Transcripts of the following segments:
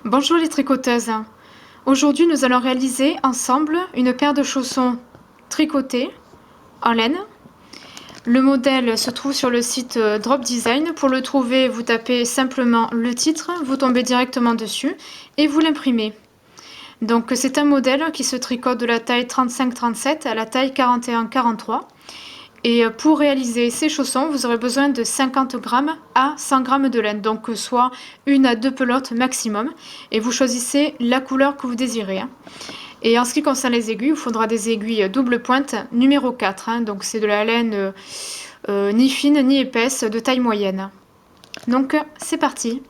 Bonjour les tricoteuses. Aujourd'hui, nous allons réaliser ensemble une paire de chaussons tricotés en laine. Le modèle se trouve sur le site Drop Design. Pour le trouver, vous tapez simplement le titre, vous tombez directement dessus et vous l'imprimez. Donc c'est un modèle qui se tricote de la taille 35-37 à la taille 41-43. Et pour réaliser ces chaussons, vous aurez besoin de 50 g à 100 g de laine, donc soit 1 à 2 pelotes maximum. Et vous choisissez la couleur que vous désirez. Et en ce qui concerne les aiguilles, il vous faudra des aiguilles double pointe numéro 4. Donc c'est de la laine ni fine ni épaisse, de taille moyenne. Donc c'est parti.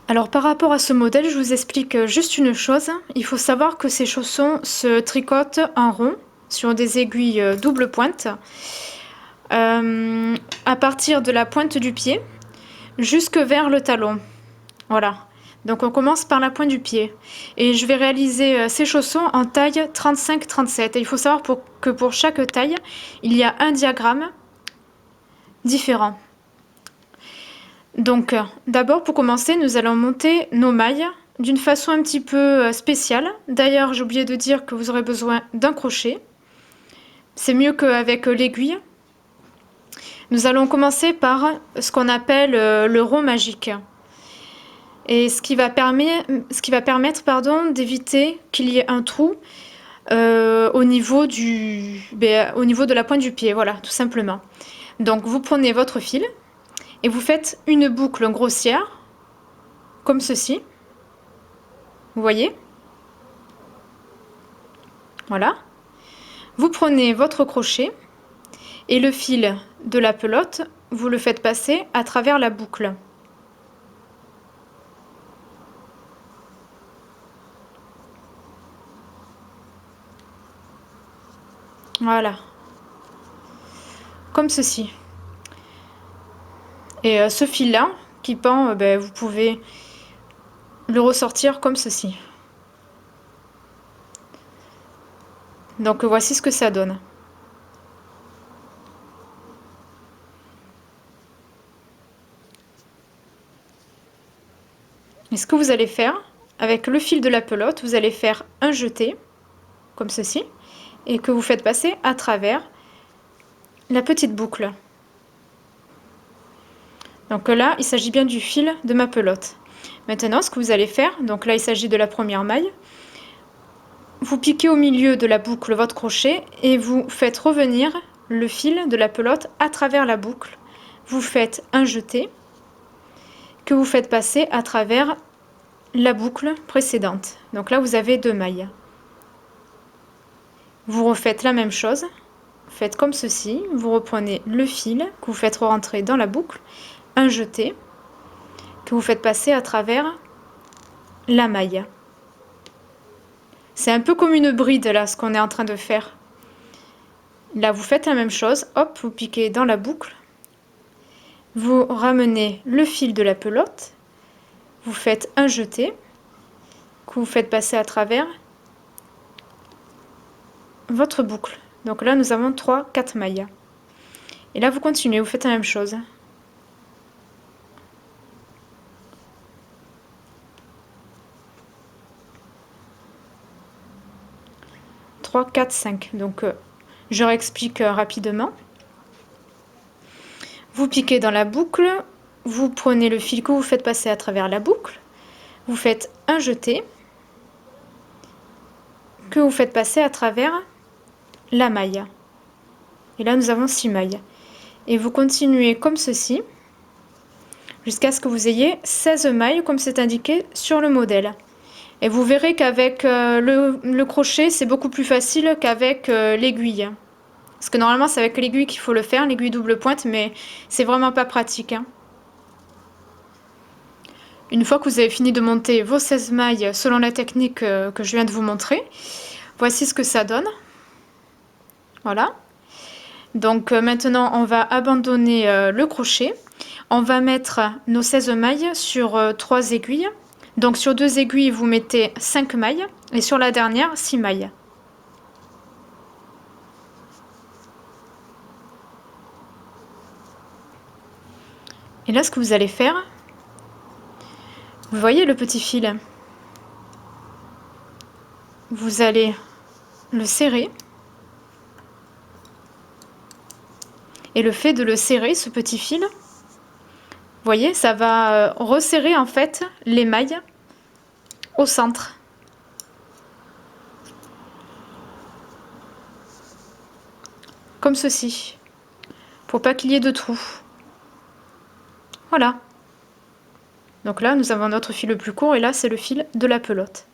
Alors par rapport à ce modèle, je vous explique juste une chose. Il faut savoir que ces chaussons se tricotent en rond sur des aiguilles double pointe à partir de la pointe du pied jusque vers le talon. Voilà. Donc on commence par la pointe du pied. Et je vais réaliser ces chaussons en taille 35-37. Et il faut savoir que pour chaque taille, il y a un diagramme différent. Donc d'abord pour commencer, nous allons monter nos mailles d'une façon un petit peu spéciale. D'ailleurs, j'ai oublié de dire que vous aurez besoin d'un crochet. C'est mieux qu'avec l'aiguille. Nous allons commencer par ce qu'on appelle le rond magique. Et ce qui va permettre d'éviter qu'il y ait un trou au niveau de la pointe du pied, voilà, tout simplement. Donc vous prenez votre fil et vous faites une boucle grossière, comme ceci. Vous voyez? Voilà. Vous prenez votre crochet et le fil de la pelote, vous le faites passer à travers la boucle. Voilà. Comme ceci. Et ce fil-là qui pend, vous pouvez le ressortir comme ceci. Donc voici ce que ça donne. Et ce que vous allez faire, avec le fil de la pelote, vous allez faire un jeté, comme ceci, et que vous faites passer à travers la petite boucle. Donc là, il s'agit bien du fil de ma pelote. Maintenant, ce que vous allez faire, donc là, il s'agit de la première maille. Vous piquez au milieu de la boucle votre crochet et vous faites revenir le fil de la pelote à travers la boucle. Vous faites un jeté que vous faites passer à travers la boucle précédente. Donc là, vous avez 2 mailles. Vous refaites la même chose. Vous faites comme ceci. Vous reprenez le fil que vous faites rentrer dans la boucle, un jeté que vous faites passer à travers la maille. C'est un peu comme une bride là, ce qu'on est en train de faire. Là, vous faites la même chose. Hop, vous piquez dans la boucle. Vous ramenez le fil de la pelote. Vous faites un jeté que vous faites passer à travers votre boucle. Donc là, nous avons 3-4 mailles. Et là, vous continuez, vous faites la même chose. 3, 4, 5. Donc, je réexplique rapidement. Vous piquez dans la boucle, vous prenez le fil que vous faites passer à travers la boucle, vous faites un jeté que vous faites passer à travers la maille. Et là, nous avons 6 mailles. Et vous continuez comme ceci jusqu'à ce que vous ayez 16 mailles comme c'est indiqué sur le modèle. Et vous verrez qu'avec le crochet, c'est beaucoup plus facile qu'avec l'aiguille. Parce que normalement, c'est avec l'aiguille qu'il faut le faire, l'aiguille double pointe, mais c'est vraiment pas pratique. Une fois que vous avez fini de monter vos 16 mailles selon la technique que je viens de vous montrer, voici ce que ça donne. Voilà. Donc maintenant, on va abandonner le crochet. On va mettre nos 16 mailles sur 3 aiguilles. Donc sur 2 aiguilles, vous mettez 5 mailles et sur la dernière, 6 mailles. Et là, ce que vous allez faire, Vous voyez le petit fil? Vous allez le serrer. Et le fait de le serrer, ce petit fil, vous voyez, ça va resserrer en fait l'émail au centre. Comme ceci, pour pas qu'il y ait de trous. Voilà. Donc là, nous avons notre fil le plus court et là, c'est le fil de la pelote.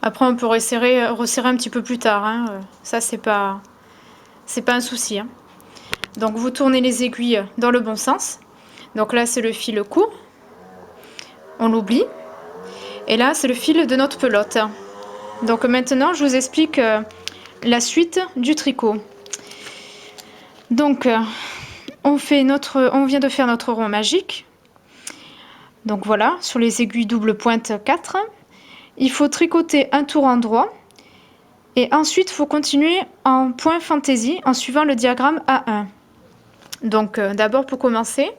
Après, on peut resserrer un petit peu plus tard. Hein. Ça, c'est pas un souci. Hein. Donc, vous tournez les aiguilles dans le bon sens. Donc là, c'est le fil court. On l'oublie. Et là, c'est le fil de notre pelote. Donc maintenant, je vous explique la suite du tricot. Donc, on vient de faire notre rond magique. Donc voilà, sur les aiguilles double pointe 4. Il faut tricoter un tour en droit. Et ensuite, il faut continuer en point fantaisie en suivant le diagramme A1. Donc d'abord, pour commencer,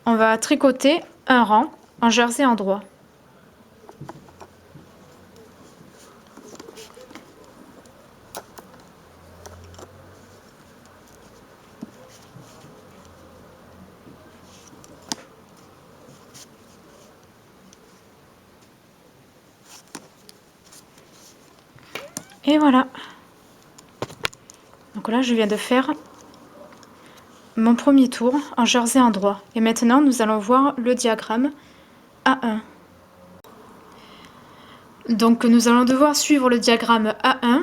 on va tricoter un rang en jersey en droit. Et voilà. Donc là, je viens de faire mon premier tour en jersey en droit. Et maintenant, nous allons voir le diagramme A1. Donc, nous allons devoir suivre le diagramme A1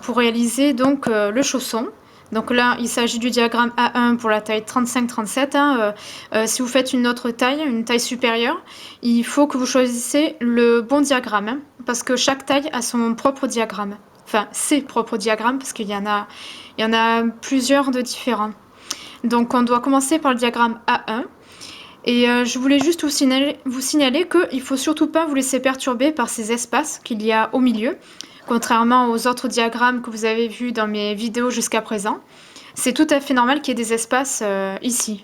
pour réaliser donc le chausson. Donc là, il s'agit du diagramme A1 pour la taille 35-37. Hein. Si vous faites une autre taille, une taille supérieure, il faut que vous choisissez le bon diagramme. Hein, parce que chaque taille a son propre diagramme. Enfin, ses propres diagrammes, parce qu'il y en a plusieurs de différents. Donc on doit commencer par le diagramme A1. Et je voulais juste vous signaler qu'il ne faut surtout pas vous laisser perturber par ces espaces qu'il y a au milieu. Contrairement aux autres diagrammes que vous avez vus dans mes vidéos jusqu'à présent. C'est tout à fait normal qu'il y ait des espaces ici.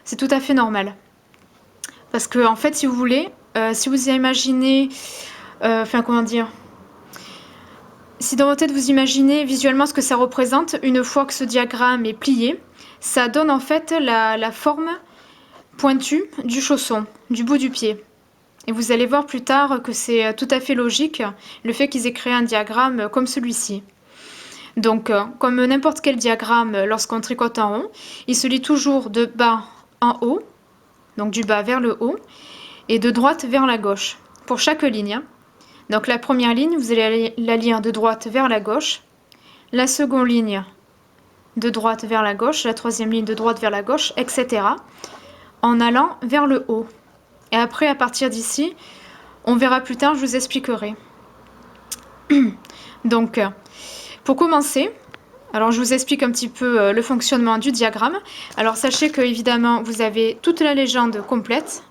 C'est tout à fait normal. Parce que, en fait, si vous voulez, si vous imaginez... comment dire... Si dans votre tête vous imaginez visuellement ce que ça représente, une fois que ce diagramme est plié, ça donne en fait la forme pointue du chausson, du bout du pied. Et vous allez voir plus tard que c'est tout à fait logique le fait qu'ils aient créé un diagramme comme celui-ci. Donc, comme n'importe quel diagramme lorsqu'on tricote en rond, il se lit toujours de bas en haut, donc du bas vers le haut, et de droite vers la gauche, pour chaque ligne. Donc la première ligne, vous allez la lire de droite vers la gauche, la seconde ligne de droite vers la gauche, la troisième ligne de droite vers la gauche, etc. en allant vers le haut. Et après, à partir d'ici, on verra plus tard, je vous expliquerai. Donc, pour commencer, alors je vous explique un petit peu le fonctionnement du diagramme. Alors sachez que évidemment, vous avez toute la légende complète.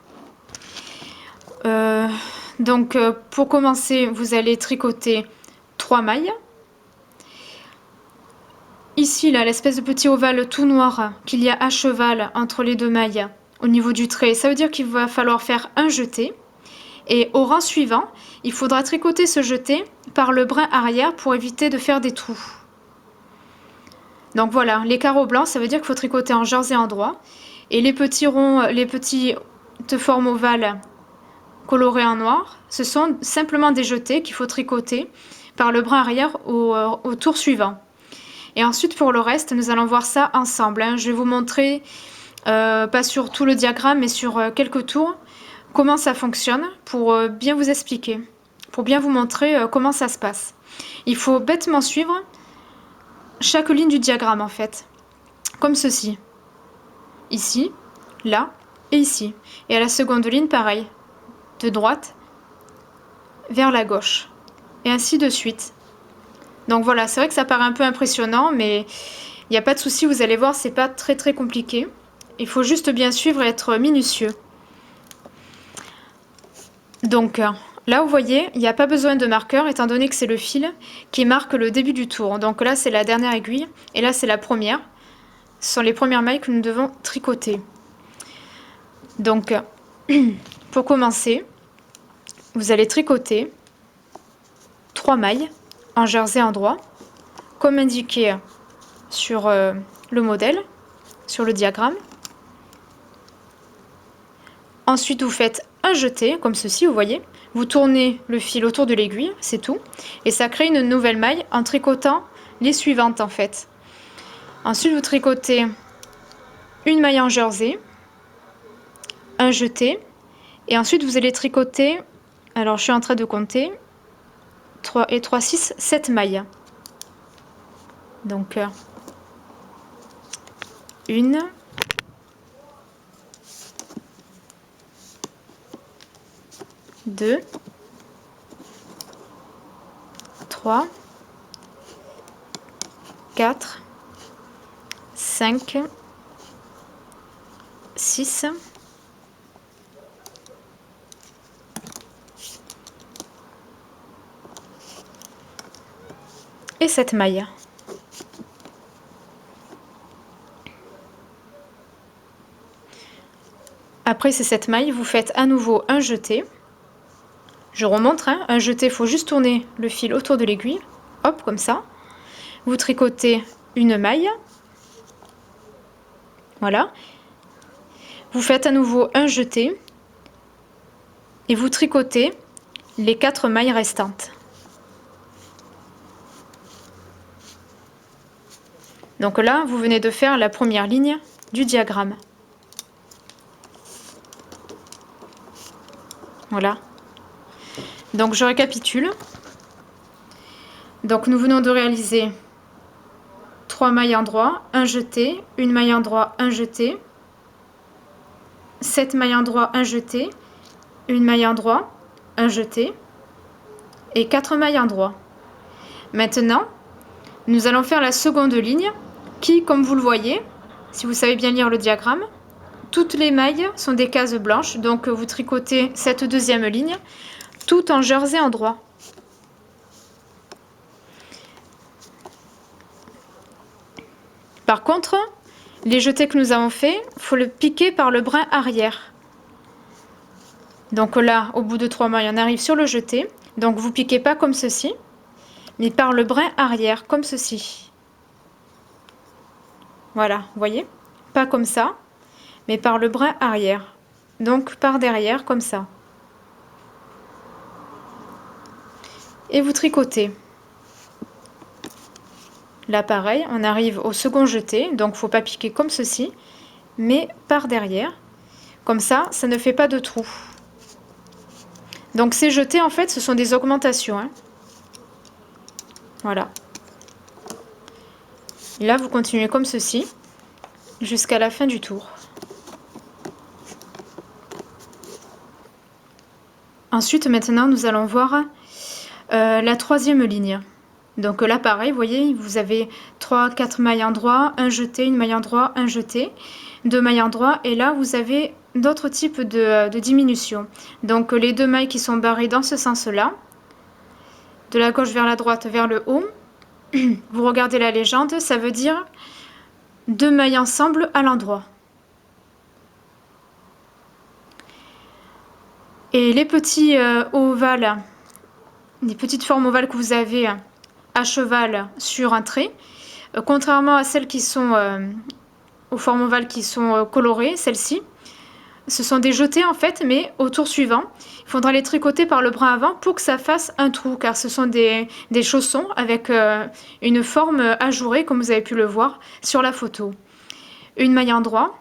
Donc, pour commencer, vous allez tricoter 3 mailles. Ici, là, l'espèce de petit ovale tout noir qu'il y a à cheval entre les 2 mailles au niveau du trait, ça veut dire qu'il va falloir faire un jeté. Et au rang suivant, il faudra tricoter ce jeté par le brin arrière pour éviter de faire des trous. Donc voilà, les carreaux blancs, ça veut dire qu'il faut tricoter en jersey en droit. Et les petits ronds, les petites formes ovales colorées en noir, ce sont simplement des jetés qu'il faut tricoter par le brin arrière au tour suivant. Et ensuite, pour le reste, nous allons voir ça ensemble. Hein. Je vais vous montrer, pas sur tout le diagramme, mais sur quelques tours, comment ça fonctionne pour bien vous expliquer, pour bien vous montrer comment ça se passe. Il faut bêtement suivre chaque ligne du diagramme, en fait, comme ceci. Ici, là et ici. Et à la seconde ligne, pareil, de droite vers la gauche. Et ainsi de suite. Donc voilà, c'est vrai que ça paraît un peu impressionnant, mais il n'y a pas de souci, vous allez voir, c'est pas très très compliqué. Il faut juste bien suivre et être minutieux. Donc là, vous voyez, il n'y a pas besoin de marqueur, étant donné que c'est le fil qui marque le début du tour. Donc là, c'est la dernière aiguille, et là, c'est la première. ce sont les premières mailles que nous devons tricoter. Donc, pour commencer, vous allez tricoter 3 mailles en jersey endroit, comme indiqué sur le modèle, sur le diagramme. Ensuite, vous faites un jeté, comme ceci, vous voyez. Vous tournez le fil autour de l'aiguille, c'est tout. Et ça crée une nouvelle maille en tricotant les suivantes, en fait. Ensuite, vous tricotez une maille en jersey, un jeté. Et ensuite, vous allez tricoter, alors je suis en train de compter, 3 et 3, 6, 7 mailles. Donc, 1, 2, 3, 4, 5, 6, et 7 mailles. Après ces 7 mailles, vous faites à nouveau un jeté. Je remontre, hein, un jeté, il faut juste tourner le fil autour de l'aiguille. Hop, comme ça. Vous tricotez une maille. Voilà. Vous faites à nouveau un jeté. Et vous tricotez les 4 mailles restantes. Donc là, vous venez de faire la première ligne du diagramme. Voilà. Donc je récapitule. Donc nous venons de réaliser 3 mailles endroit, un jeté, une maille endroit, un jeté, 7 mailles endroit, un jeté, une maille endroit, un jeté et 4 mailles endroit. Maintenant, nous allons faire la seconde ligne qui, comme vous le voyez, si vous savez bien lire le diagramme, toutes les mailles sont des cases blanches, donc vous tricotez cette deuxième ligne tout en jersey endroit. Par contre, les jetés que nous avons fait, il faut le piquer par le brin arrière. Donc là, au bout de 3 mailles, on arrive sur le jeté. Donc vous piquez pas comme ceci, mais par le brin arrière, comme ceci. Voilà, vous voyez? Pas comme ça, mais par le brin arrière. Donc par derrière, comme ça. Et vous tricotez. Là, pareil, on arrive au second jeté, donc il ne faut pas piquer comme ceci, mais par derrière. Comme ça ne fait pas de trou. Donc ces jetés, en fait, ce sont des augmentations. Hein. Voilà. Et là, vous continuez comme ceci, jusqu'à la fin du tour. Ensuite, maintenant, nous allons voir la troisième ligne. Donc là, pareil, vous voyez, vous avez 3-4 mailles endroit, un jeté, une maille endroit, un jeté, 2 mailles endroit, et là, vous avez d'autres types de diminution. Donc les 2 mailles qui sont barrées dans ce sens-là, de la gauche vers la droite, vers le haut, vous regardez la légende, ça veut dire 2 mailles ensemble à l'endroit. Et les petits ovales, les petites formes ovales que vous avez à cheval sur un trait, contrairement à celles qui sont aux formes ovales qui sont colorées, celles-ci, ce sont des jetés en fait, mais au tour suivant, il faudra les tricoter par le brin avant pour que ça fasse un trou, car ce sont des chaussons avec une forme ajourée, comme vous avez pu le voir sur la photo. Une maille endroit,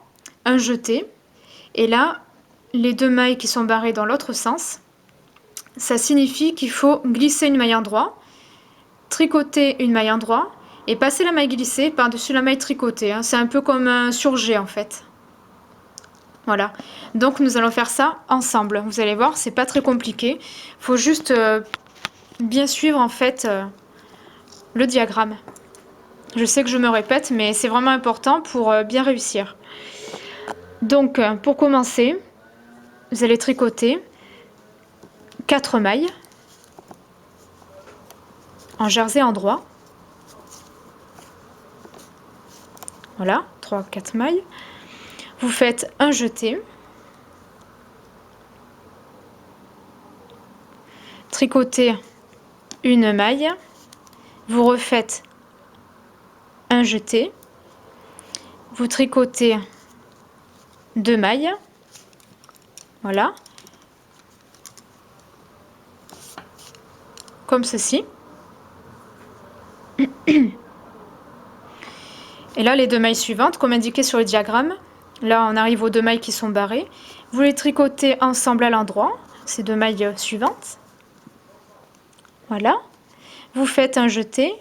un jeté, et là, les 2 mailles qui sont barrées dans l'autre sens, ça signifie qu'il faut glisser une maille endroit, tricoter une maille endroit, et passer la maille glissée par-dessus la maille tricotée. Hein. C'est un peu comme un surjet en fait. Voilà, donc nous allons faire ça ensemble. Vous allez voir, c'est pas très compliqué. Il faut juste bien suivre en fait le diagramme. Je sais que je me répète, mais c'est vraiment important pour bien réussir. Donc, pour commencer, vous allez tricoter 4 mailles en jersey endroit. Voilà, 3-4 mailles. Vous faites un jeté. Tricotez une maille. Vous refaites un jeté. Vous tricotez 2 mailles. Voilà. Comme ceci. Et là, les 2 mailles suivantes, comme indiqué sur le diagramme, là, on arrive aux 2 mailles qui sont barrées. Vous les tricotez ensemble à l'endroit, ces 2 mailles suivantes. Voilà. Vous faites un jeté.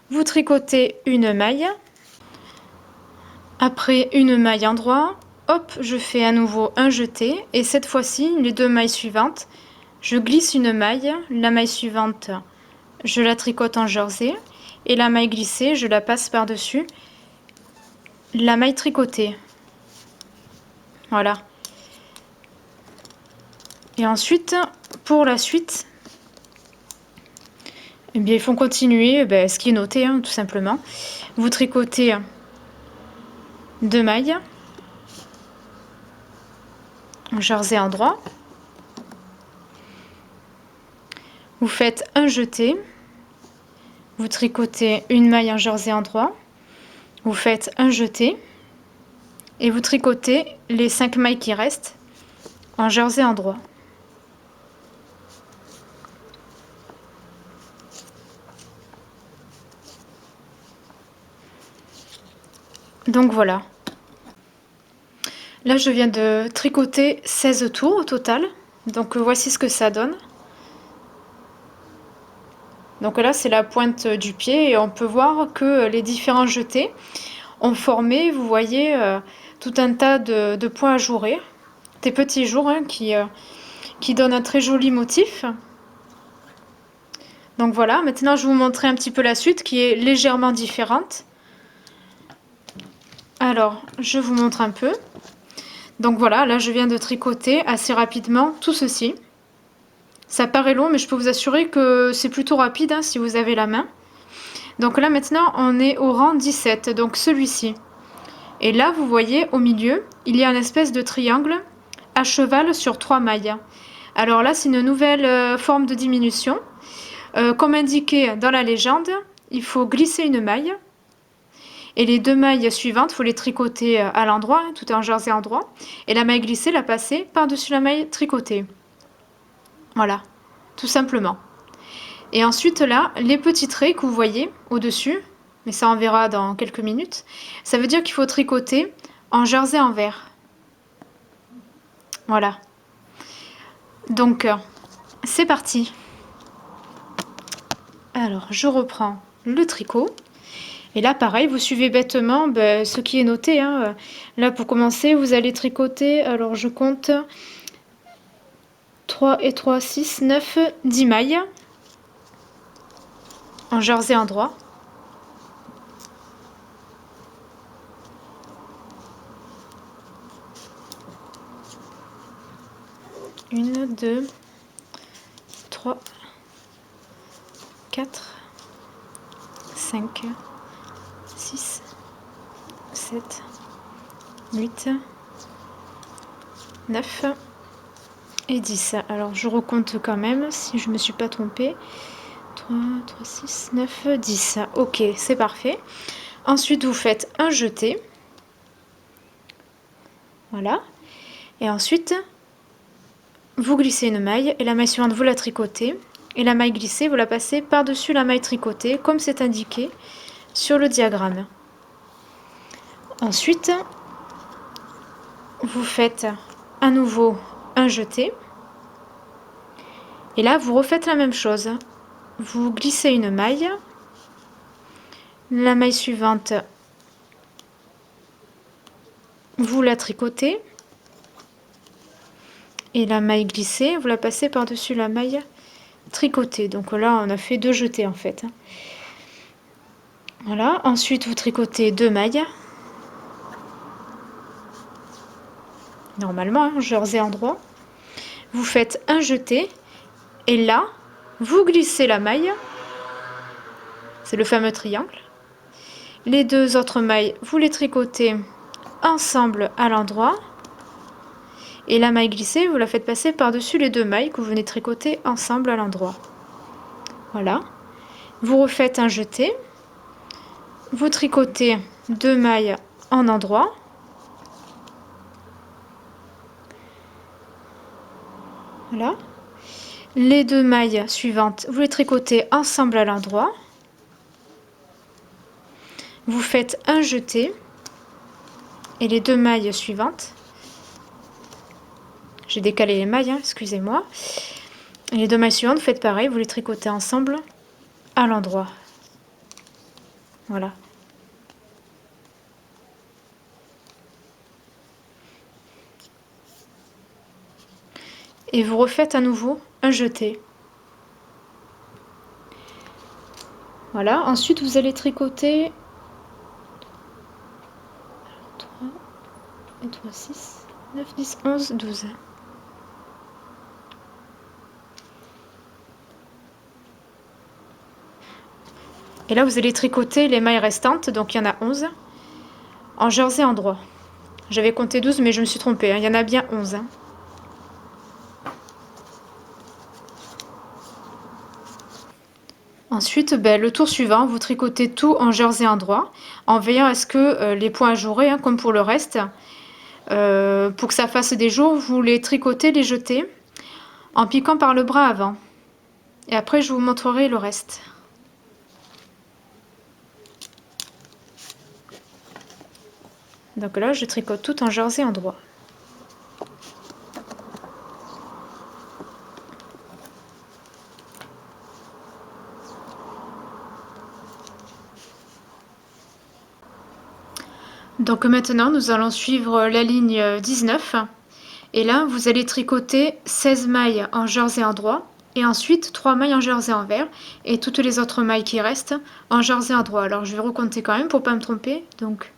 Vous tricotez une maille. Après une maille endroit, hop, je fais à nouveau un jeté. Et cette fois-ci, les 2 mailles suivantes, je glisse une maille. La maille suivante, je la tricote en jersey. Et la maille glissée, je la passe par-dessus la maille tricotée. Voilà. Et ensuite, pour la suite, eh bien, il faut continuer ce qui est noté, hein, tout simplement. Vous tricotez 2 mailles en jersey endroit. Vous faites un jeté. Vous tricotez une maille en jersey endroit. Vous faites un jeté. Et vous tricotez les 5 mailles qui restent en jersey endroit. Donc voilà. Là, je viens de tricoter 16 tours au total. Donc voici ce que ça donne. Donc là, c'est la pointe du pied et on peut voir que les différents jetés ont formé, vous voyez, tout un tas de points ajourés. Des petits jours hein, qui donnent un très joli motif. Donc voilà, maintenant je vais vous montrer un petit peu la suite qui est légèrement différente. Alors, je vous montre un peu. Donc voilà, là je viens de tricoter assez rapidement tout ceci. Ça paraît long, mais je peux vous assurer que c'est plutôt rapide hein, si vous avez la main. Donc là maintenant, on est au rang 17, donc celui-ci. Et là, vous voyez, au milieu, il y a une espèce de triangle à cheval sur 3 mailles. Alors là, c'est une nouvelle forme de diminution. Comme indiqué dans la légende, il faut glisser une maille. Et les 2 mailles suivantes, il faut les tricoter à l'endroit, tout est en jersey endroit. Et la maille glissée, la passer par-dessus la maille tricotée. Voilà, tout simplement. Et ensuite là, les petits traits que vous voyez au-dessus, mais ça on verra dans quelques minutes, ça veut dire qu'il faut tricoter en jersey envers. Voilà. Donc, c'est parti. Alors, je reprends le tricot. Et là, pareil, vous suivez bêtement ce qui est noté. Hein. Là, pour commencer, vous allez tricoter, alors je compte 3 et 3, 6, 9, 10 mailles en jersey endroit. Une, 2, 3, 4, 5, 6, 7, 8, 9 et 10. Alors je recompte quand même si je ne me suis pas trompée. 3, 3, 6, 9, 10. Ok, c'est parfait. Ensuite, vous faites un jeté. Voilà. Et ensuite, vous glissez une maille et la maille suivante, vous la tricotez. Et la maille glissée, vous la passez par-dessus la maille tricotée, comme c'est indiqué sur le diagramme. Ensuite, vous faites à nouveau un jeté. Et là, vous refaites la même chose. Vous glissez une maille. La maille suivante, vous la tricotez. Et la maille glissée, vous la passez par-dessus la maille tricotée. Donc là, on a fait 2 jetés en fait. Voilà. Ensuite, vous tricotez 2 mailles. Normalement, hein, jersey endroit. Vous faites un jeté. Et là, vous glissez la maille. C'est le fameux triangle. Les deux autres mailles, vous les tricotez ensemble à l'endroit. Et la maille glissée, vous la faites passer par-dessus les deux mailles que vous venez tricoter ensemble à l'endroit. Voilà. Vous refaites un jeté. Vous tricotez deux mailles en endroit. Voilà. Les deux mailles suivantes, vous les tricotez ensemble à l'endroit. Vous faites un jeté. Et les deux mailles suivantes, j'ai décalé les mailles, hein, excusez-moi. Et les deux mailles suivantes, vous faites pareil, vous les tricotez ensemble à l'endroit. Voilà. Et vous refaites à nouveau un jeté. Voilà, ensuite vous allez tricoter 3, 3, 6, 9, 10, 11, 12. Et là vous allez tricoter les mailles restantes, donc il y en a 11, en jersey endroit. J'avais compté 12 mais je me suis trompée, hein, il y en a bien 11. Hein. Ensuite, le tour suivant, vous tricotez tout en jersey endroit, en veillant à ce que les points ajourés, hein, comme pour le reste, pour que ça fasse des jours, vous les tricotez, les jetez, en piquant par le bras avant. Et après, je vous montrerai le reste. Donc là, je tricote tout en jersey endroit. Donc maintenant, nous allons suivre la ligne 19. Et là, vous allez tricoter 16 mailles en jersey endroit. Et ensuite, 3 mailles en jersey envers. Et toutes les autres mailles qui restent en jersey endroit. Alors, je vais recompter quand même pour ne pas me tromper. Donc,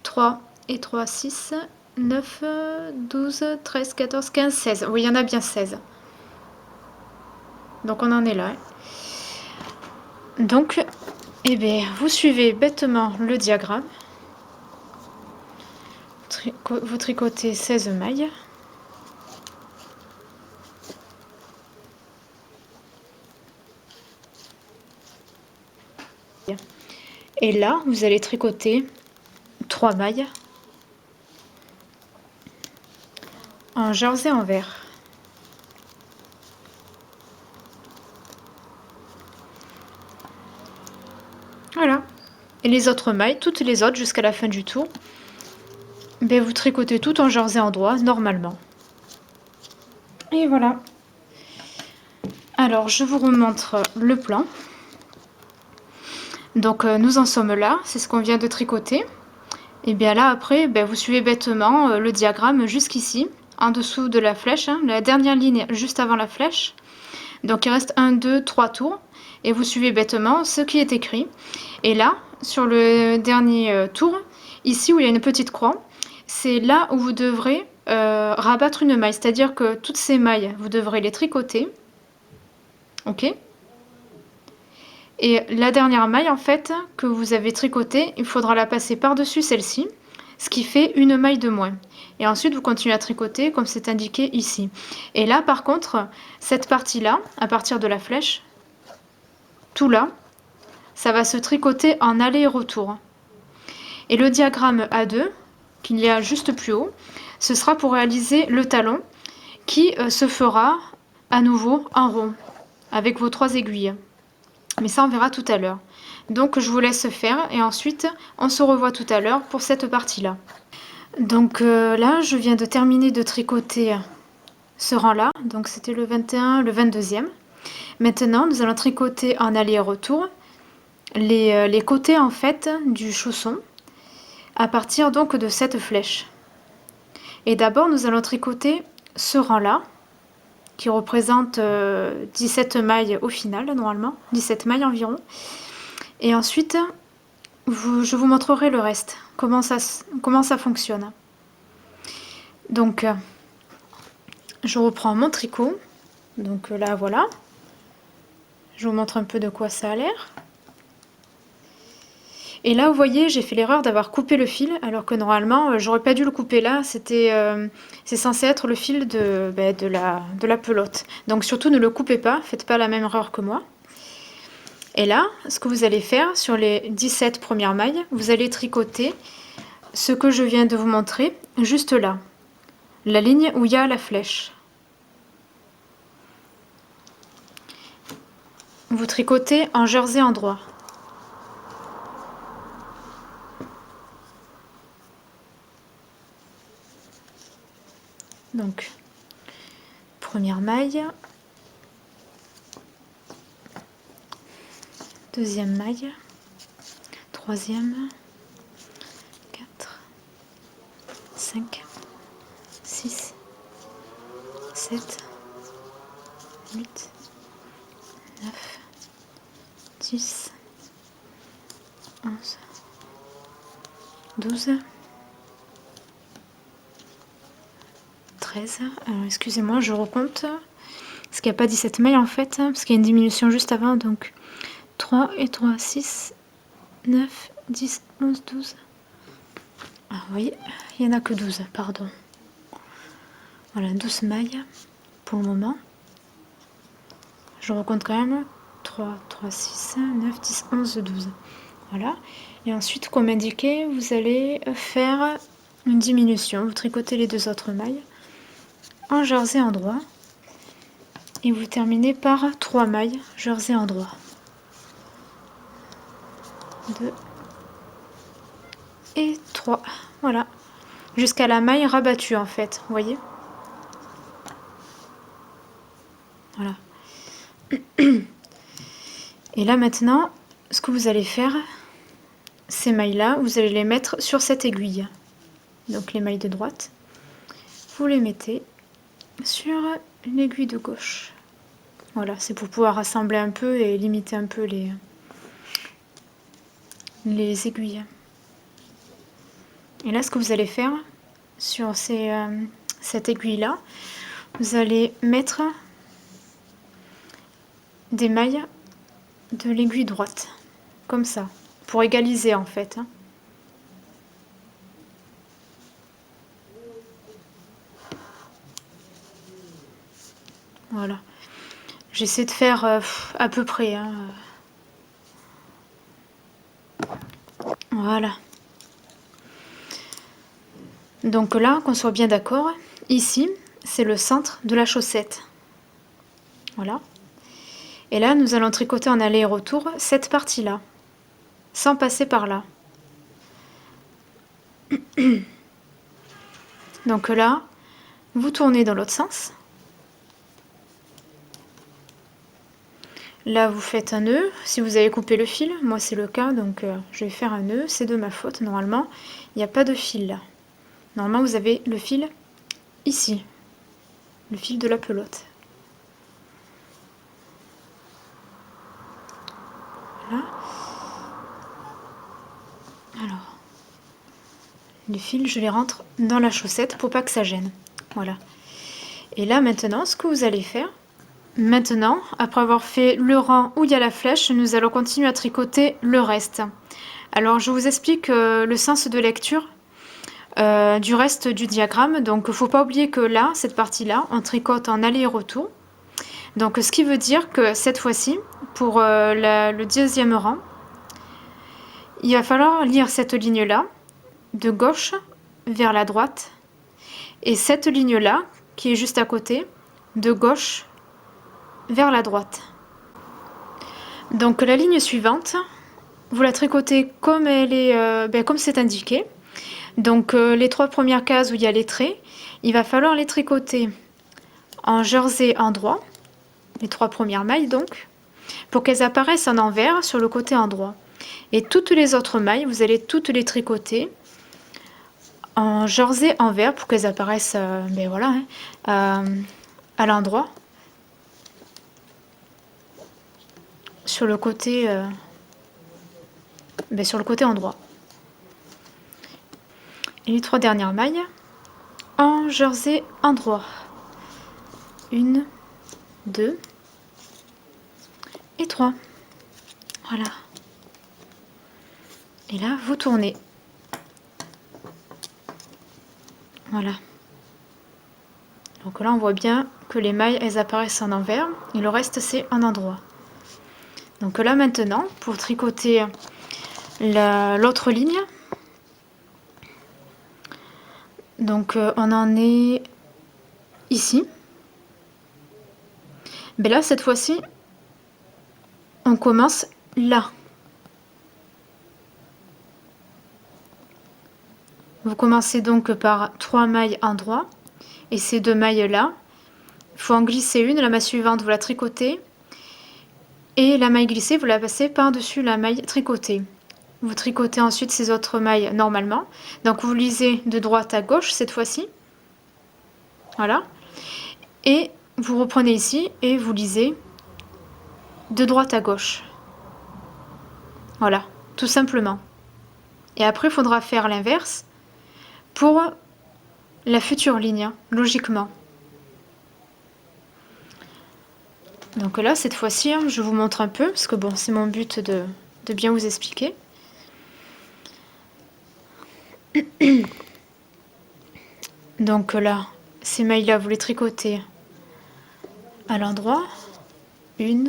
3 et 3, 6, 9, 12, 13, 14, 15, 16. Oui, il y en a bien 16. Donc, on en est là. Donc, eh bien, vous suivez bêtement le diagramme. Vous tricotez 16 mailles. Et là, vous allez tricoter 3 mailles en jersey envers. Voilà. Et les autres mailles, toutes les autres jusqu'à la fin du tour, vous tricotez tout en jersey endroit normalement. Et voilà. Alors, je vous remontre le plan. Donc, nous en sommes là. C'est ce qu'on vient de tricoter. Et bien là, après, vous suivez bêtement le diagramme jusqu'ici, en dessous de la flèche, hein, la dernière ligne juste avant la flèche. Donc, il reste 1, 2, 3 tours. Et vous suivez bêtement ce qui est écrit. Et là, sur le dernier tour, ici où il y a une petite croix, c'est là où vous devrez rabattre une maille. C'est-à-dire que toutes ces mailles, vous devrez les tricoter. Ok ? Et la dernière maille, en fait, que vous avez tricotée, il faudra la passer par-dessus celle-ci, ce qui fait une maille de moins. Et ensuite, vous continuez à tricoter comme c'est indiqué ici. Et là, par contre, cette partie-là, à partir de la flèche, tout là, ça va se tricoter en aller et retour. Et le diagramme A2, qu'il y a juste plus haut, ce sera pour réaliser le talon qui se fera à nouveau en rond, avec vos 3 aiguilles. Mais ça, on verra tout à l'heure. Donc, je vous laisse faire et ensuite, on se revoit tout à l'heure pour cette partie-là. Donc là, je viens de terminer de tricoter ce rang-là. Donc, c'était le 21, le 22e. Maintenant, nous allons tricoter en aller-retour les côtés, en fait, du chausson à partir donc de cette flèche. Et d'abord, nous allons tricoter ce rang-là, qui représente 17 mailles au final, normalement, 17 mailles environ. Et ensuite, je vous montrerai le reste, comment ça fonctionne. Donc, je reprends mon tricot. Donc là, voilà. Je vous montre un peu de quoi ça a l'air. Et là, vous voyez, j'ai fait l'erreur d'avoir coupé le fil, alors que normalement, j'aurais pas dû le couper là. C'est censé être le fil de la pelote. Donc surtout, ne le coupez pas, faites pas la même erreur que moi. Et là, ce que vous allez faire sur les 17 premières mailles, vous allez tricoter ce que je viens de vous montrer, juste là, la ligne où il y a la flèche. Vous tricotez en jersey endroit. Donc, première maille, deuxième maille, troisième, 4, 5, 6, 7, 8, 9, 10, 11, 12, 13. Alors, excusez-moi, je recompte. Parce qu'il n'y a pas 17 mailles en fait, parce qu'il y a une diminution juste avant. Donc 3 et 3, 6, 9, 10, 11, 12. Ah oui, il n'y en a que 12, pardon. Voilà, 12 mailles pour le moment. Je recompte quand même. 3, 3, 6, 9, 10, 11, 12. Voilà. Et ensuite, comme indiqué, vous allez faire une diminution. Vous tricotez les deux autres mailles en jersey endroit. Et vous terminez par 3 mailles jersey endroit. 2 et 3. Voilà. Jusqu'à la maille rabattue en fait. Vous voyez ? Voilà. Et là maintenant, ce que vous allez faire, ces mailles-là, vous allez les mettre sur cette aiguille. Donc les mailles de droite, vous les mettez sur l'aiguille de gauche. Voilà, c'est pour pouvoir rassembler un peu et limiter un peu les aiguilles. Et là, ce que vous allez faire sur cette aiguille-là, vous allez mettre des mailles de l'aiguille droite, comme ça, pour égaliser en fait. Voilà. J'essaie de faire à peu près. Hein. Voilà. Donc là, qu'on soit bien d'accord, ici, c'est le centre de la chaussette. Voilà. Et là, nous allons tricoter en aller et retour cette partie-là, sans passer par là. Donc là, vous tournez dans l'autre sens. Là, vous faites un nœud. Si vous avez coupé le fil, moi c'est le cas, donc je vais faire un nœud. C'est de ma faute, normalement. Il n'y a pas de fil là. Normalement, vous avez le fil ici. Le fil de la pelote. Voilà. Alors, les fils, je les rentre dans la chaussette pour pas que ça gêne. Voilà. Et là, maintenant, ce que vous allez faire, maintenant, après avoir fait le rang où il y a la flèche, nous allons continuer à tricoter le reste. Alors, je vous explique le sens de lecture du reste du diagramme. Donc, il ne faut pas oublier que là, cette partie-là, on tricote en aller et retour. Donc, ce qui veut dire que cette fois-ci, pour le 10e rang, il va falloir lire cette ligne-là, de gauche vers la droite, et cette ligne-là, qui est juste à côté, de gauche vers la droite. Donc la ligne suivante, vous la tricotez comme elle est, comme c'est indiqué. Donc les 3 premières cases où il y a les traits, il va falloir les tricoter en jersey endroit, les 3 premières mailles donc, pour qu'elles apparaissent en envers sur le côté endroit. Et toutes les autres mailles, vous allez toutes les tricoter en jersey envers pour qu'elles apparaissent voilà, à l'endroit. Sur le côté endroit. Et les 3 dernières mailles en jersey endroit. 1, 2 et 3. Voilà. Et là, vous tournez. Voilà. Donc là, on voit bien que les mailles, elles apparaissent en envers. Et le reste, c'est en endroit. Donc là, maintenant, pour tricoter l'autre ligne, donc on en est ici. Mais là, cette fois-ci, on commence là. Vous commencez donc par 3 mailles endroit. Et ces 2 mailles-là, il faut en glisser une. La maille suivante, vous la tricotez. Et la maille glissée, vous la passez par-dessus la maille tricotée. Vous tricotez ensuite ces autres mailles normalement. Donc vous lisez de droite à gauche cette fois-ci. Voilà. Et vous reprenez ici et vous lisez de droite à gauche. Voilà, tout simplement. Et après, il faudra faire l'inverse pour la future ligne, logiquement. Donc là, cette fois-ci, je vous montre un peu, parce que bon, c'est mon but de bien vous expliquer. Donc là, ces mailles-là, vous les tricotez à l'endroit. 1,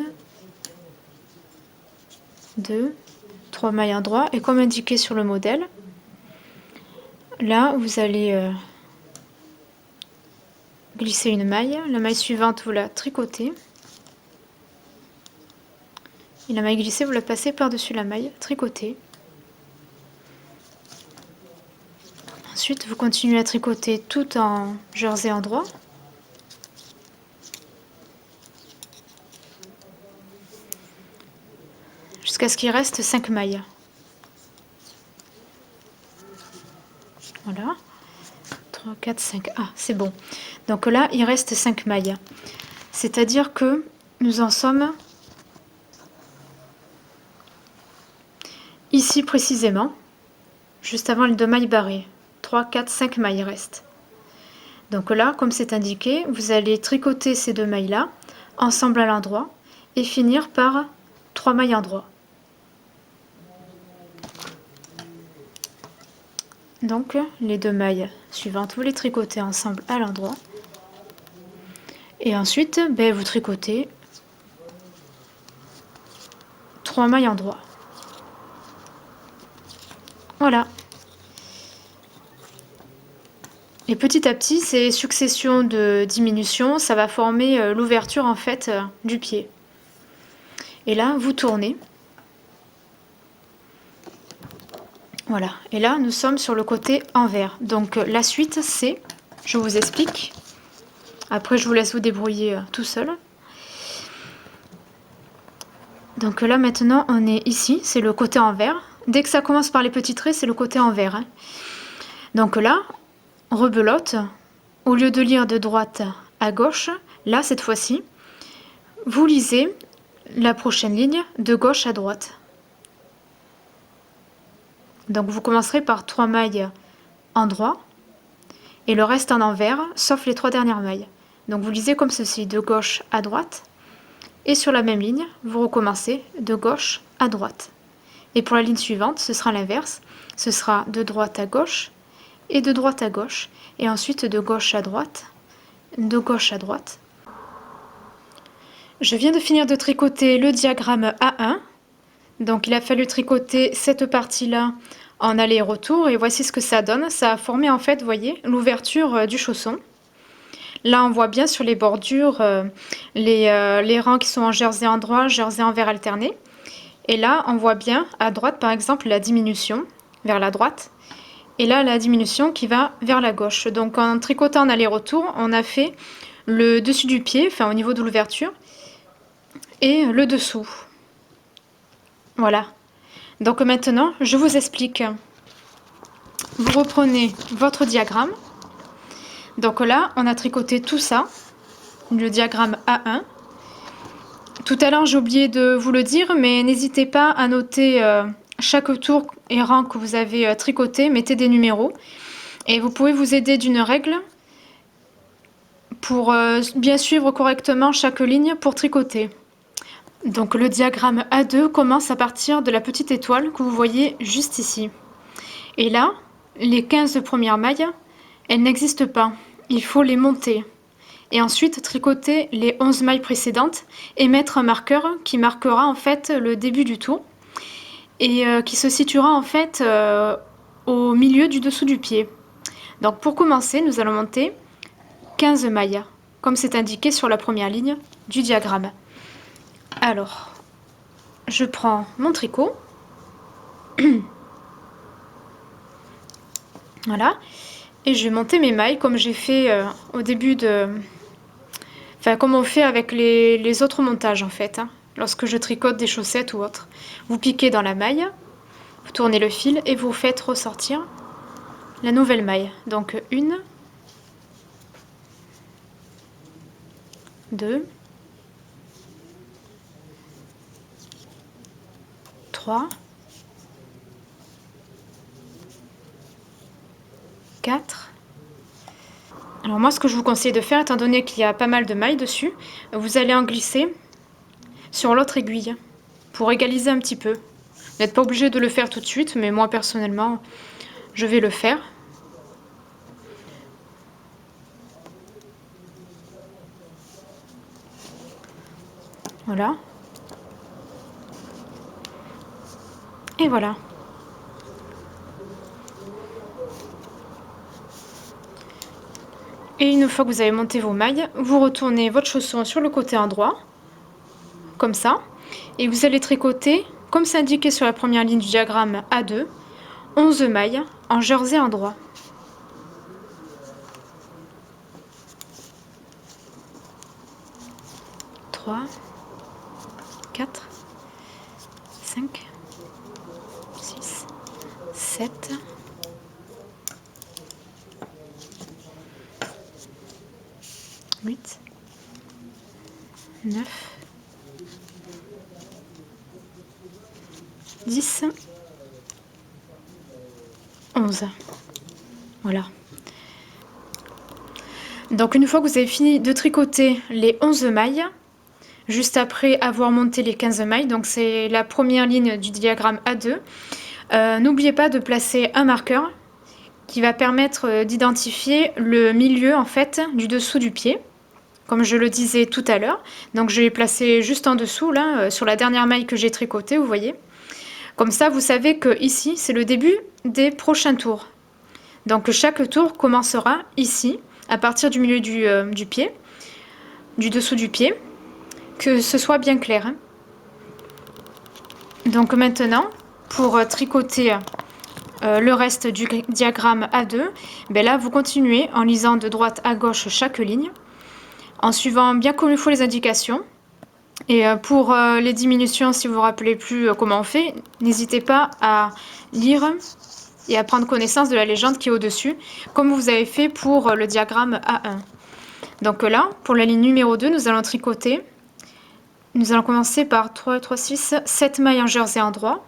2, 3 mailles endroit. Et comme indiqué sur le modèle, là, vous allez glisser une maille. La maille suivante, vous la tricotez. Et la maille glissée, vous la passez par-dessus la maille tricotée. Ensuite, vous continuez à tricoter tout en jersey endroit. Jusqu'à ce qu'il reste 5 mailles. Voilà. 3, 4, 5. Ah, c'est bon. Donc là, il reste 5 mailles. C'est-à-dire que nous en sommes ici précisément, juste avant les 2 mailles barrées. 3, 4, 5 mailles restent. Donc là, comme c'est indiqué, vous allez tricoter ces 2 mailles-là, ensemble à l'endroit, et finir par 3 mailles endroit. Donc les 2 mailles suivantes, vous les tricotez ensemble à l'endroit. Et ensuite, vous tricotez 3 mailles endroit. Voilà. Et petit à petit, ces successions de diminutions, ça va former l'ouverture en fait du pied. Et là, vous tournez. Voilà. Et là, nous sommes sur le côté envers. Donc la suite, c'est, je vous explique. Après, je vous laisse vous débrouiller tout seul. Donc là, maintenant, on est ici, c'est le côté envers. Dès que ça commence par les petits traits, c'est le côté envers. Hein. Donc là, rebelote. Au lieu de lire de droite à gauche, là, cette fois-ci, vous lisez la prochaine ligne de gauche à droite. Donc vous commencerez par 3 mailles endroit et le reste en envers, sauf les 3 dernières mailles. Donc vous lisez comme ceci, de gauche à droite. Et sur la même ligne, vous recommencez de gauche à droite. Et pour la ligne suivante, ce sera l'inverse. Ce sera de droite à gauche et de droite à gauche. Et ensuite de gauche à droite, de gauche à droite. Je viens de finir de tricoter le diagramme A1. Donc il a fallu tricoter cette partie-là en aller-retour. Et voici ce que ça donne. Ça a formé en fait, vous voyez, l'ouverture du chausson. Là, on voit bien sur les bordures les rangs qui sont en jersey endroit, jersey envers alterné. Et là, on voit bien à droite, par exemple, la diminution vers la droite. Et là, la diminution qui va vers la gauche. Donc, en tricotant en aller-retour, on a fait le dessus du pied, enfin au niveau de l'ouverture, et le dessous. Voilà. Donc maintenant, je vous explique. Vous reprenez votre diagramme. Donc là, on a tricoté tout ça, le diagramme A1. Tout à l'heure, j'ai oublié de vous le dire, mais n'hésitez pas à noter chaque tour et rang que vous avez tricoté. Mettez des numéros. Et vous pouvez vous aider d'une règle pour bien suivre correctement chaque ligne pour tricoter. Donc le diagramme A2 commence à partir de la petite étoile que vous voyez juste ici. Et là, les 15 premières mailles, elles n'existent pas. Il faut les monter. Et ensuite tricoter les 11 mailles précédentes et mettre un marqueur qui marquera en fait le début du tour et qui se situera en fait au milieu du dessous du pied. Donc pour commencer, nous allons monter 15 mailles, comme c'est indiqué sur la première ligne du diagramme. Alors, je prends mon tricot. Voilà. Et je vais monter mes mailles comme j'ai fait au début de... Enfin, comme on fait avec les autres montages en fait, hein, lorsque je tricote des chaussettes ou autre. Vous piquez dans la maille, vous tournez le fil et vous faites ressortir la nouvelle maille. Donc 1, 2, 3, 4. Alors moi ce que je vous conseille de faire, étant donné qu'il y a pas mal de mailles dessus, vous allez en glisser sur l'autre aiguille pour égaliser un petit peu. Vous n'êtes pas obligé de le faire tout de suite, mais moi personnellement je vais le faire. Voilà. Et voilà. Et une fois que vous avez monté vos mailles, vous retournez votre chausson sur le côté endroit, comme ça, et vous allez tricoter, comme c'est indiqué sur la première ligne du diagramme A2, 11 mailles en jersey endroit. 3, 4, 5, 6, 7, 8, 9, 10, 11. Voilà. Donc une fois que vous avez fini de tricoter les 11 mailles, juste après avoir monté les 15 mailles, donc c'est la première ligne du diagramme A2, n'oubliez pas de placer un marqueur qui va permettre d'identifier le milieu en fait du dessous du pied, comme je le disais tout à l'heure. Donc je l'ai placé juste en dessous là, sur la dernière maille que j'ai tricotée, vous voyez. Comme ça, vous savez que ici c'est le début des prochains tours. Donc chaque tour commencera ici, à partir du milieu du pied, du dessous du pied, que ce soit bien clair. Donc maintenant, pour tricoter le reste du diagramme A2, ben là vous continuez en lisant de droite à gauche chaque ligne, en suivant bien comme il faut les indications. Et pour les diminutions, si vous vous rappelez plus comment on fait, n'hésitez pas à lire et à prendre connaissance de la légende qui est au-dessus, comme vous avez fait pour le diagramme A1. Donc là, pour la ligne numéro 2, nous allons tricoter. Nous allons commencer par 3, 3, 6, 7 mailles en jersey endroit.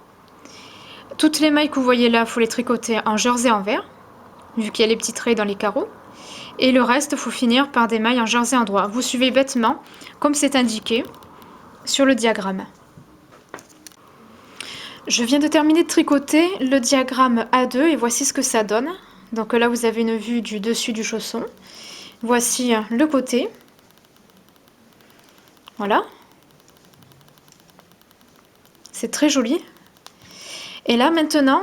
Toutes les mailles que vous voyez là, il faut les tricoter en jersey envers, vu qu'il y a les petits traits dans les carreaux. Et le reste, il faut finir par des mailles en jersey endroit. Vous suivez bêtement, comme c'est indiqué sur le diagramme. Je viens de terminer de tricoter le diagramme A2 et voici ce que ça donne. Donc là, vous avez une vue du dessus du chausson. Voici le côté. Voilà. C'est très joli. Et là, maintenant,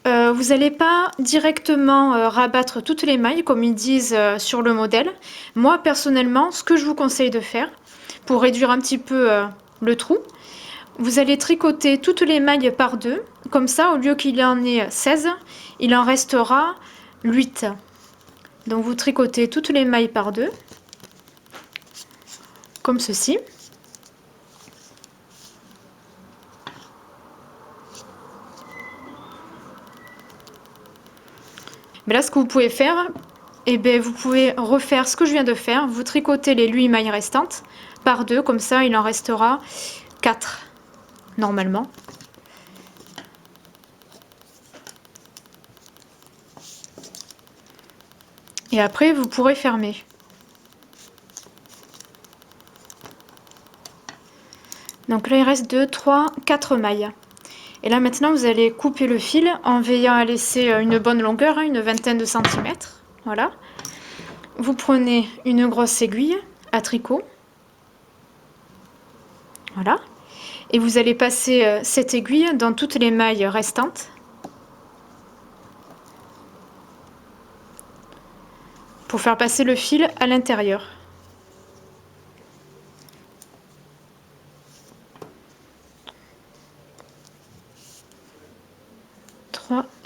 vous n'allez pas directement rabattre toutes les mailles comme ils disent sur le modèle. Moi, personnellement, ce que je vous conseille de faire, pour réduire un petit peu le trou, vous allez tricoter toutes les mailles par deux. Comme ça, au lieu qu'il y en ait 16, il en restera 8. Donc vous tricotez toutes les mailles par deux, comme ceci. Mais là, ce que vous pouvez faire, eh bien, vous pouvez refaire ce que je viens de faire. Vous tricotez les 8 mailles restantes par deux, comme ça, il en restera 4, normalement. Et après, vous pourrez fermer. Donc là il reste 2, 3, 4 mailles. Et là maintenant vous allez couper le fil en veillant à laisser une bonne longueur, une vingtaine de centimètres. Voilà. Vous prenez une grosse aiguille à tricot. Voilà. Et vous allez passer cette aiguille dans toutes les mailles restantes. Pour faire passer le fil à l'intérieur.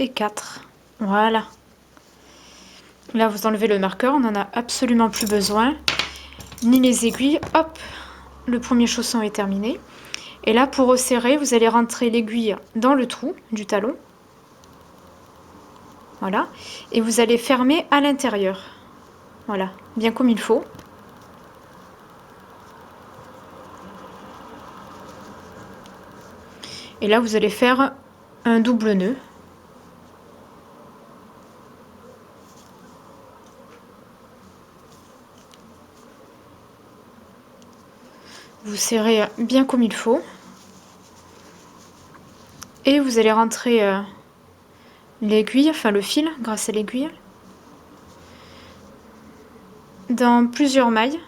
Et 4. Voilà. Là, vous enlevez le marqueur, on n'en a absolument plus besoin. Ni les aiguilles. Hop, le premier chausson est terminé. Et là, pour resserrer, vous allez rentrer l'aiguille dans le trou du talon. Voilà. Et vous allez fermer à l'intérieur. Voilà, bien comme il faut. Et là, vous allez faire un double nœud. Vous serrez bien comme il faut. Et vous allez rentrer l'aiguille, enfin le fil, grâce à l'aiguille, dans plusieurs mailles.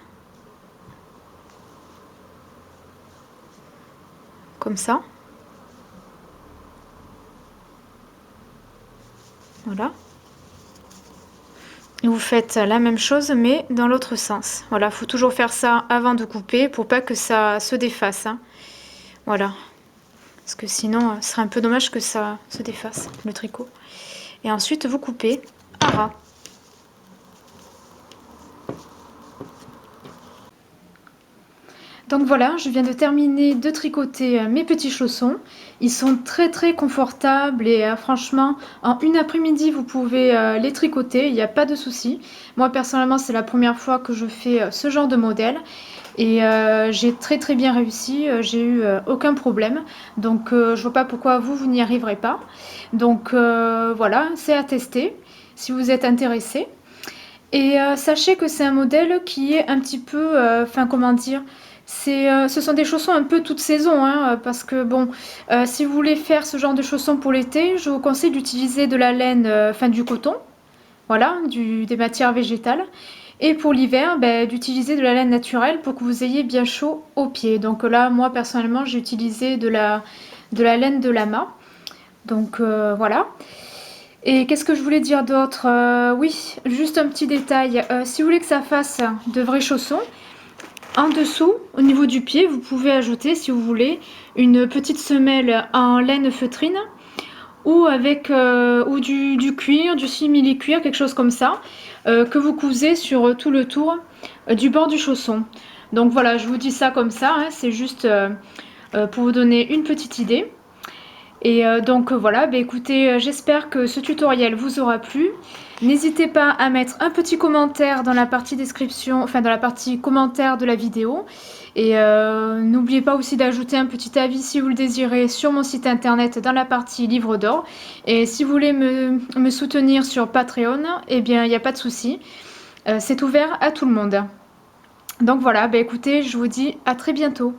Comme ça. Voilà. Et vous faites la même chose mais dans l'autre sens. Voilà, il faut toujours faire ça avant de couper pour pas que ça se défasse. Hein. Voilà. Parce que sinon, ce serait un peu dommage que ça se défasse, le tricot. Et ensuite, vous coupez à ras. Donc voilà, je viens de terminer de tricoter mes petits chaussons. Ils sont très confortables et franchement, en une après-midi, vous pouvez les tricoter, il n'y a pas de souci. Moi, personnellement, c'est la première fois que je fais ce genre de modèle. Et j'ai très bien réussi, j'ai eu aucun problème. Donc je vois pas pourquoi vous n'y arriverez pas. Donc voilà, c'est à tester si vous êtes intéressé. Et sachez que c'est un modèle qui est un petit peu, enfin comment dire, ce sont des chaussons un peu toute saison, hein, parce que bon, si vous voulez faire ce genre de chaussons pour l'été, je vous conseille d'utiliser de la laine, enfin du coton, voilà, des matières végétales. Et pour l'hiver, ben, d'utiliser de la laine naturelle pour que vous ayez bien chaud aux pieds. Donc là, moi personnellement, j'ai utilisé de la laine de lama. Donc voilà. Et qu'est-ce que je voulais dire d'autre? Oui, juste un petit détail. Si vous voulez que ça fasse de vrais chaussons, en dessous, au niveau du pied, vous pouvez ajouter, si vous voulez, une petite semelle en laine feutrine ou avec ou du cuir, du simili-cuir, quelque chose comme ça, que vous cousez sur tout le tour du bord du chausson. Donc voilà, je vous dis ça comme ça, hein, c'est juste pour vous donner une petite idée. Et donc voilà, bah écoutez, j'espère que ce tutoriel vous aura plu. N'hésitez pas à mettre un petit commentaire dans la partie description, enfin dans la partie commentaire de la vidéo. Et n'oubliez pas aussi d'ajouter un petit avis si vous le désirez sur mon site internet dans la partie livre d'or. Et si vous voulez me soutenir sur Patreon, eh bien il n'y a pas de souci. C'est ouvert à tout le monde. Donc voilà, bah écoutez, je vous dis à très bientôt.